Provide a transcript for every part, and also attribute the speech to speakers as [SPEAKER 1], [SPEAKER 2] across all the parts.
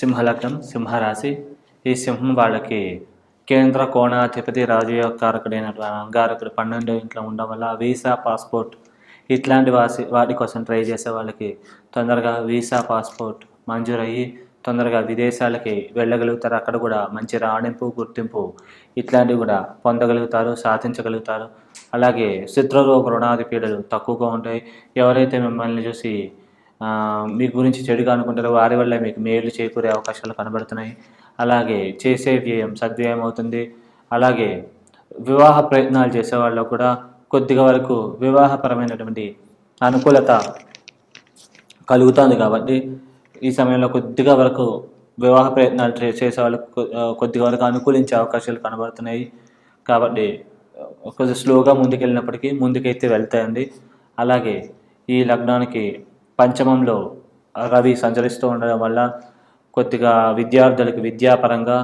[SPEAKER 1] సింహలగ్నం, సింహరాశి. ఈ సింహం వాళ్ళకి కేంద్ర కోణాధిపతి రాజయోగకారకుడైనటువంటి అంగారకుడు 12వ ఇంట్లో ఉండడం వల్ల వీసా, పాస్పోర్ట్ ఇట్లాంటి వాటి కోసం ట్రై చేసే వాళ్ళకి తొందరగా వీసా, పాస్పోర్ట్ మంజూరయ్యి తొందరగా విదేశాలకి వెళ్ళగలుగుతారు. అక్కడ కూడా మంచి రాణింపు, గుర్తింపు ఇట్లాంటివి కూడా పొందగలుగుతారు, సాధించగలుగుతారు. అలాగే శత్రురోగ రుణాది పీడలు తక్కువగా ఉంటాయి. ఎవరైతే మిమ్మల్ని చూసి మీ గురించి చెడుగా అనుకుంటారో వారి వల్ల మీకు మేలు చేకూరే అవకాశాలు కనబడుతున్నాయి. అలాగే చేసే వ్యయం సద్వ్యయం అవుతుంది. అలాగే వివాహ ప్రయత్నాలు చేసే వాళ్ళు కూడా కొద్దిగా వరకు వివాహపరమైనటువంటి అనుకూలత కలుగుతుంది. కాబట్టి ఈ సమయంలో కొద్దిగా వరకు వివాహ ప్రయత్నాలు చేసే వాళ్ళకు కొద్దిగా వరకు అనుకూలించే అవకాశాలు కనబడుతున్నాయి. కాబట్టి కొంచెం స్లోగా ముందుకెళ్ళినప్పటికీ ముందుకైతే వెళ్తాయండి. అలాగే ఈ లగ్నానికి పంచమంలో రవి సంచరిస్తూ ఉండడం వల్ల కొద్దిగా విద్యార్థులకు విద్యాపరంగా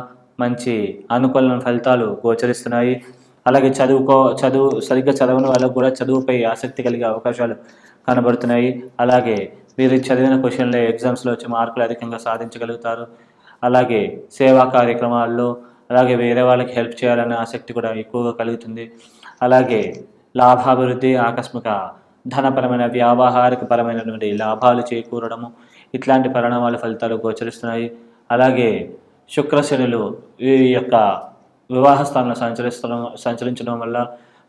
[SPEAKER 1] మంచి అనుకూల ఫలితాలు గోచరిస్తున్నాయి. అలాగే చదువు సరిగ్గా చదవని వాళ్ళకు కూడా చదువుపై ఆసక్తి కలిగే అవకాశాలు కనబడుతున్నాయి. అలాగే మీరు చదివిన క్వశ్చన్లే ఎగ్జామ్స్లో వచ్చి మార్కులు అధికంగా సాధించగలుగుతారు. అలాగే సేవా కార్యక్రమాల్లో అలాగే వేరే వాళ్ళకి హెల్ప్ చేయాలనే ఆసక్తి కూడా ఎక్కువగా కలుగుతుంది. అలాగే లాభాభివృద్ధి, ఆకస్మిక ధనపరమైన వ్యావహారికపరమైనటువంటి లాభాలు చేకూరడము ఇట్లాంటి పరిణామాల ఫలితాలు గోచరిస్తున్నాయి. అలాగే శుక్రశనులు ఈ యొక్క వివాహ స్థానంలో సంచరించడం వల్ల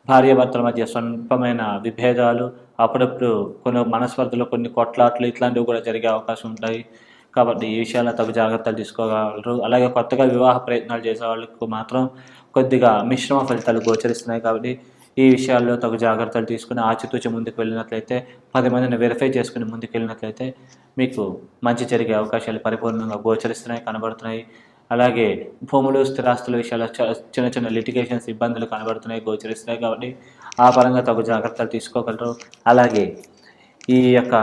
[SPEAKER 1] భార్యాభర్తల మధ్య స్వల్పమైన విభేదాలు, అప్పుడప్పుడు కొన్ని మనస్పర్ధలు, కొన్ని కొట్లాట్లు ఇట్లాంటివి కూడా జరిగే అవకాశం ఉంటాయి. కాబట్టి ఈ విషయాల్లో తగు జాగ్రత్తలు తీసుకోగలరు. అలాగే కొత్తగా వివాహ ప్రయత్నాలు చేసే వాళ్ళకు మాత్రం కొద్దిగా మిశ్రమ ఫలితాలు గోచరిస్తున్నాయి. కాబట్టి ఈ విషయాల్లో తగు జాగ్రత్తలు తీసుకుని ఆచితూచి ముందుకు వెళ్ళినట్లయితే 10 మందిని వెరిఫై చేసుకుని ముందుకు వెళ్ళినట్లయితే మీకు మంచి జరిగే అవకాశాలు పరిపూర్ణంగా గోచరిస్తున్నాయి, కనబడుతున్నాయి. అలాగే భూములు, స్థిరాస్తుల విషయాల్లో చిన్న చిన్న లిటిగేషన్స్ ఇబ్బందులు కనబడుతున్నాయి, గోచరిస్తున్నాయి. కాబట్టి ఆ పరంగా తగు జాగ్రత్తలు తీసుకోగలరు. అలాగే ఈ యొక్క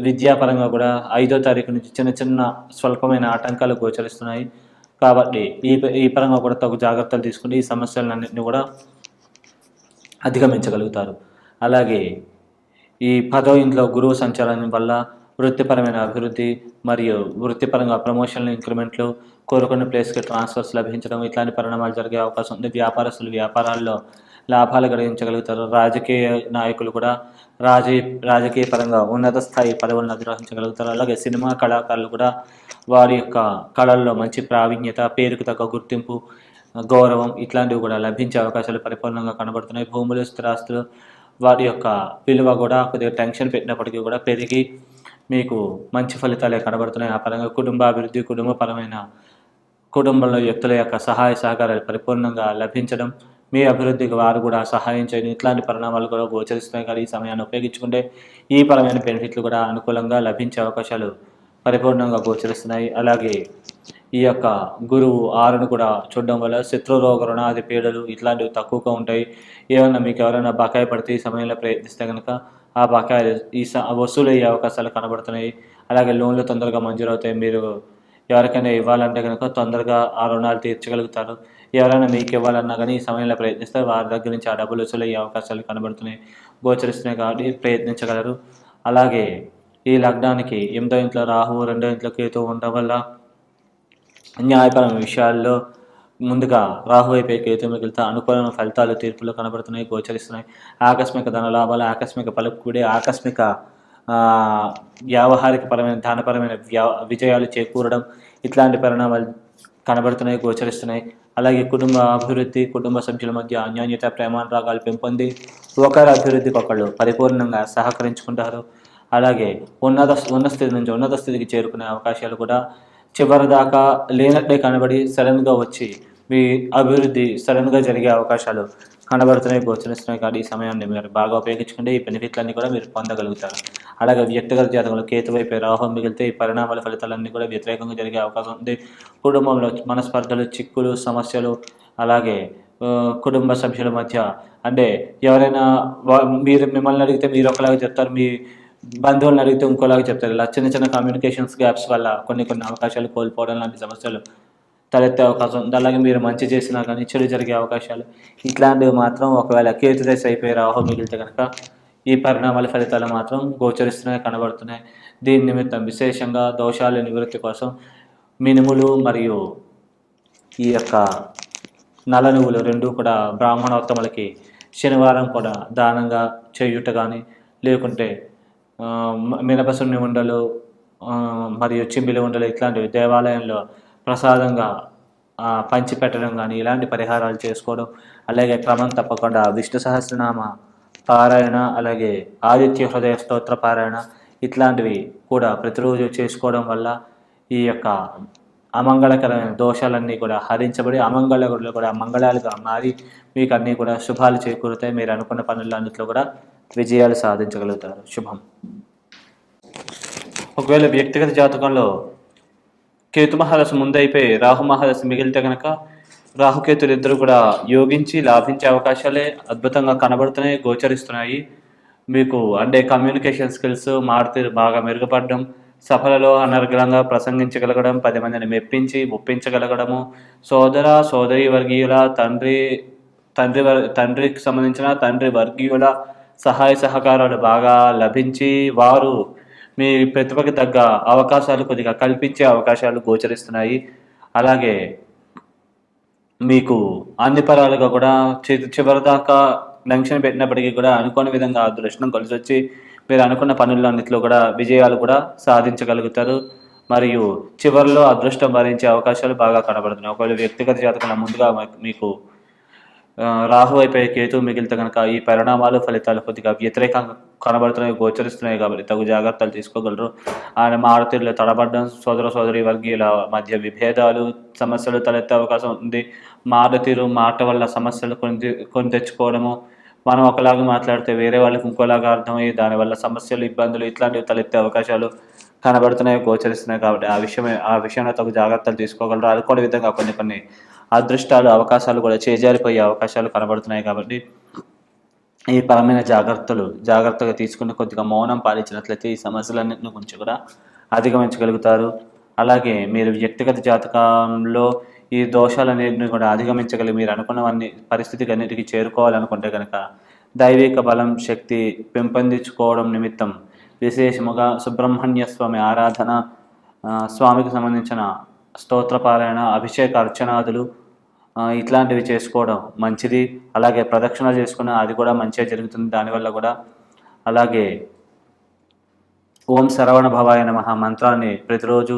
[SPEAKER 1] విద్యాపరంగా కూడా 5వ తారీఖు నుంచి చిన్న చిన్న స్వల్పమైన ఆటంకాలు గోచరిస్తున్నాయి. కాబట్టి ఈ పరంగా కూడా తగు జాగ్రత్తలు తీసుకుని ఈ సమస్యలన్నింటినీ కూడా అధిగమించగలుగుతారు. అలాగే ఈ 10వ ఇంట్లో గురువు సంచారం వల్ల వృత్తిపరమైన అభివృద్ధి మరియు వృత్తిపరంగా ప్రమోషన్లు, ఇంక్రిమెంట్లు, కోరుకున్న ప్లేస్కి ట్రాన్స్ఫర్స్ లభించడం ఇట్లాంటి పరిణామాలు జరిగే అవకాశం ఉంది. వ్యాపారస్తులు వ్యాపారాల్లో లాభాలు గడించగలుగుతారు. రాజకీయ నాయకులు కూడా రాజకీయ పరంగా ఉన్నత స్థాయి పదవులను అధిరోహించగలుగుతారు. అలాగే సినిమా కళాకారులు కూడా వారి యొక్క కళల్లో మంచి ప్రావీణ్యత, పేరుకు తగ్గ గుర్తింపు, గౌరవం ఇట్లాంటివి కూడా లభించే అవకాశాలు పరిపూర్ణంగా కనబడుతున్నాయి. భూములు, స్థిరాస్తులు వాటి యొక్క విలువ కూడా కొద్దిగా టెన్షన్ పెట్టినప్పటికీ కూడా పెరిగి మీకు మంచి ఫలితాలే కనబడుతున్నాయి. ఆ పరంగా కుటుంబాభివృద్ధి, కుటుంబంలో వ్యక్తుల యొక్క సహాయ సహకారాలు పరిపూర్ణంగా లభించడం, మీ అభివృద్ధికి వారు కూడా సహాయం చేయడం ఇట్లాంటి పరిణామాలు కూడా గోచరిస్తున్నాయి. కానీ ఈ సమయాన్ని ఉపయోగించుకుంటే ఈ పరమైన బెనిఫిట్లు కూడా అనుకూలంగా లభించే అవకాశాలు పరిపూర్ణంగా గోచరిస్తున్నాయి. అలాగే ఈ యొక్క గురువు 6ను కూడా చూడడం వల్ల శత్రురోగ రుణాది పీడలు ఇట్లాంటివి తక్కువగా ఉంటాయి. ఏమన్నా మీకు ఎవరైనా బకాయి పడితే ఈ సమయంలో ప్రయత్నిస్తే కనుక ఆ బకాయిలు వసూలు అయ్యే అవకాశాలు కనబడుతున్నాయి. అలాగే లోన్లు తొందరగా మంజూరవుతాయి. మీరు ఎవరికైనా ఇవ్వాలంటే కనుక తొందరగా ఆ రుణాలు తీర్చగలుగుతారు. ఎవరైనా మీకు ఇవ్వాలన్నా కానీ ఈ సమయంలో ప్రయత్నిస్తే వారి దగ్గర నుంచి ఆ డబ్బులు వసూలు అయ్యే అవకాశాలు కనబడుతున్నాయి, గోచరిస్తున్నాయి. కాబట్టి ప్రయత్నించగలరు. అలాగే ఈ లగ్నానికి 8వ ఇంట్లో రాహు, 2వ ఇంట్లో కేతు ఉండడం వల్ల న్యాయపరమైన విషయాల్లో ముందుగా రాహు వైపు కేతు మిగిలితే అనుకూలమైన ఫలితాలు తీర్పులు కనబడుతున్నాయి, గోచరిస్తున్నాయి. ఆకస్మిక ధన లాభాలు, ఆకస్మిక పలుకుబడి, ఆకస్మిక వ్యావహారికపరమైన ధనపరమైన విజయాలు చేకూరడం ఇట్లాంటి పరిణామాలు కనబడుతున్నాయి, గోచరిస్తున్నాయి. అలాగే కుటుంబ అభివృద్ధి, కుటుంబ సభ్యుల మధ్య అన్యోన్యత, ప్రేమానురాగాలు పెంపొంది ఒకరి అభివృద్ధికి ఒకళ్ళు పరిపూర్ణంగా సహకరించుకుంటారు. అలాగే ఉన్నత స్థితి నుంచి ఉన్నత స్థితికి చేరుకునే అవకాశాలు కూడా చివరి దాకా లేనట్లే కనబడి సడన్గా వచ్చి మీ అభివృద్ధి సడన్గా జరిగే అవకాశాలు కనబడుతున్నాయి, గోచరిస్తున్నాయి. కాబట్టి ఈ సమయాన్ని మీరు బాగా ఉపయోగించుకుంటే ఈ బెనిఫిట్లన్నీ కూడా మీరు పొందగలుగుతారు. అలాగే వ్యక్తిగత జాతకంలో కేతు వైపు రాహు మిగిలితే ఈ పరిణామాల ఫలితాలన్నీ కూడా వ్యతిరేకంగా జరిగే అవకాశం ఉంది. కుటుంబంలో మనస్పర్ధలు, చిక్కులు, సమస్యలు, అలాగే కుటుంబ సభ్యుల మధ్య అంటే ఎవరైనా మిమ్మల్ని అడిగితే మీరు ఒకలాగా చెప్తారు, మీ బంధువులను అడిగితే ఇంకోలాగా చెప్తారు. ఇలా చిన్న చిన్న కమ్యూనికేషన్స్ గ్యాప్స్ వల్ల కొన్ని అవకాశాలు కోల్పోవడం లాంటి సమస్యలు తలెత్తే అవకాశం ఉంది. అలాగే మీరు మంచి చేసినా కానీ చెడు జరిగే అవకాశాలు ఇట్లాంటివి మాత్రం ఒకవేళ కేతు దశ అయిపోయి రాహు మిగిలితే కనుక ఈ పరిణామాల ఫలితాలు మాత్రం గోచరిస్తున్నాయి, కనబడుతున్నాయి. దీని నిమిత్తం విశేషంగా దోషాల నివృత్తి కోసం మినుములు మరియు ఈ యొక్క నల్ల నువ్వులు రెండు కూడా బ్రాహ్మణోత్తములకి శనివారం కూడా దానంగా చేయుట కానీ, లేకుంటే మినపసున్ని ఉండలు మరియు చిమ్మిలి ఉండలు ఇట్లాంటివి దేవాలయంలో ప్రసాదంగా పంచిపెట్టడం కానీ ఇలాంటి పరిహారాలు చేసుకోవడం, అలాగే క్రమం తప్పకుండా విష్ణు సహస్రనామ పారాయణ, అలాగే ఆదిత్య హృదయ స్తోత్ర పారాయణ ఇట్లాంటివి కూడా ప్రతిరోజు చేసుకోవడం వల్ల ఈ యొక్క అమంగళకరమైన దోషాలన్నీ కూడా హరించబడి అమంగళలు కూడా మంగళాలుగా మారి మీకు అన్నీ కూడా శుభాలు చేకూరుతాయి. మీరు అనుకున్న పనులన్నింటిలో కూడా విజయాలు సాధించగలుగుతారు. శుభం. ఒకవేళ వ్యక్తిగత జాతకంలో కేతు మహాదశ ముందైపోయి రాహు మహాదశ మిగిలితే కనుక రాహుకేతులు ఇద్దరు కూడా యోగించి లాభించే అవకాశాలే అద్భుతంగా కనబడుతున్నాయి, గోచరిస్తున్నాయి. మీకు అంటే కమ్యూనికేషన్ స్కిల్స్ మారుతీరు బాగా మెరుగుపడడం, సభలలో అనర్గళంగా ప్రసంగించగలగడం, 10 మందిని మెప్పించి ఒప్పించగలగడము, సోదర సోదరి వర్గీయుల తండ్రికి సంబంధించిన తండ్రి వర్గీయుల సహాయ సహకారాలు బాగా లభించి వారు మీ ప్రతిభకి తగ్గ అవకాశాలు కొద్దిగా కల్పించే అవకాశాలు గోచరిస్తున్నాయి. అలాగే మీకు అన్ని పరాలుగా కూడా చివరిదాకా లంక్షన్ పెట్టినప్పటికీ కూడా అనుకోని విధంగా అదృష్టం కలిసి వచ్చి మీరు అనుకున్న పనులన్నింటిలో కూడా విజయాలు కూడా సాధించగలుగుతారు. మరియు చివరిలో అదృష్టం భరించే అవకాశాలు బాగా కనబడుతున్నాయి. ఒకవేళ వ్యక్తిగత జాతకంలో ముందుగా మీకు రాహు అయిపోయి కేతు మిగిలితే కనుక ఈ పరిణామాలు ఫలితాలు కొద్దిగా వ్యతిరేకంగా కనబడుతున్నాయి, గోచరిస్తున్నాయి. కాబట్టి తగు జాగ్రత్తలు తీసుకోగలరు. ఆయన మారుతీరులో తడబడడం, సోదర సోదరి వర్గీయుల మధ్య విభేదాలు సమస్యలు తలెత్తే అవకాశం ఉంది. మారుతీరు మాట వల్ల సమస్యలు కొని తెచ్చుకోవడము, మనం ఒకలాగా మాట్లాడితే వేరే వాళ్ళకి ఇంకోలాగా అర్థమయ్యి దానివల్ల సమస్యలు ఇబ్బందులు ఇట్లాంటివి తలెత్తే అవకాశాలు కనబడుతున్నాయి, గోచరిస్తున్నాయి. కాబట్టి ఆ విషయంలో తగు జాగ్రత్తలు తీసుకోగలరు. అనుకోని విధంగా కొన్ని అదృష్టాలు అవకాశాలు కూడా చేజారిపోయే అవకాశాలు కనబడుతున్నాయి. కాబట్టి ఈ పరమైన జాగ్రత్తగా తీసుకుని కొద్దిగా మౌనం పాటించినట్లయితే ఈ సమస్యలన్నింటిని గురించి కూడా అధిగమించగలుగుతారు. అలాగే మీరు వ్యక్తిగత జాతకంలో ఈ దోషాలన్నింటినీ కూడా అధిగమించగలిగి మీరు అనుకున్నవన్నీ పరిస్థితికి అన్నిటికీ చేరుకోవాలనుకుంటే కనుక దైవిక బలం శక్తి పెంపొందించుకోవడం నిమిత్తం విశేషముగా సుబ్రహ్మణ్య స్వామి ఆరాధన, స్వామికి సంబంధించిన స్తోత్రపారాయణ, అభిషేక అర్చనాదులు ఇట్లాంటివి చేసుకోవడం మంచిది. అలాగే ప్రదక్షిణ చేసుకున్న అది కూడా మంచిగా జరుగుతుంది దానివల్ల కూడా. అలాగే ఓం శరవణ భవాయ నమః మంత్రాన్ని ప్రతిరోజు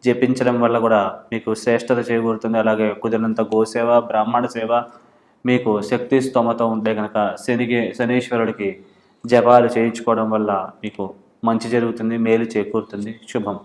[SPEAKER 1] జపించడం వల్ల కూడా మీకు శ్రేష్టత చేకూరుతుంది. అలాగే కుదిరినంత గోసేవ, బ్రాహ్మణ సేవ, మీకు శక్తి స్తోమత ఉంటే కనుక శనీశ్వరుడికి జపాలు చేయించుకోవడం వల్ల మీకు మంచి జరుగుతుంది, మేలు చేకూరుతుంది. శుభం.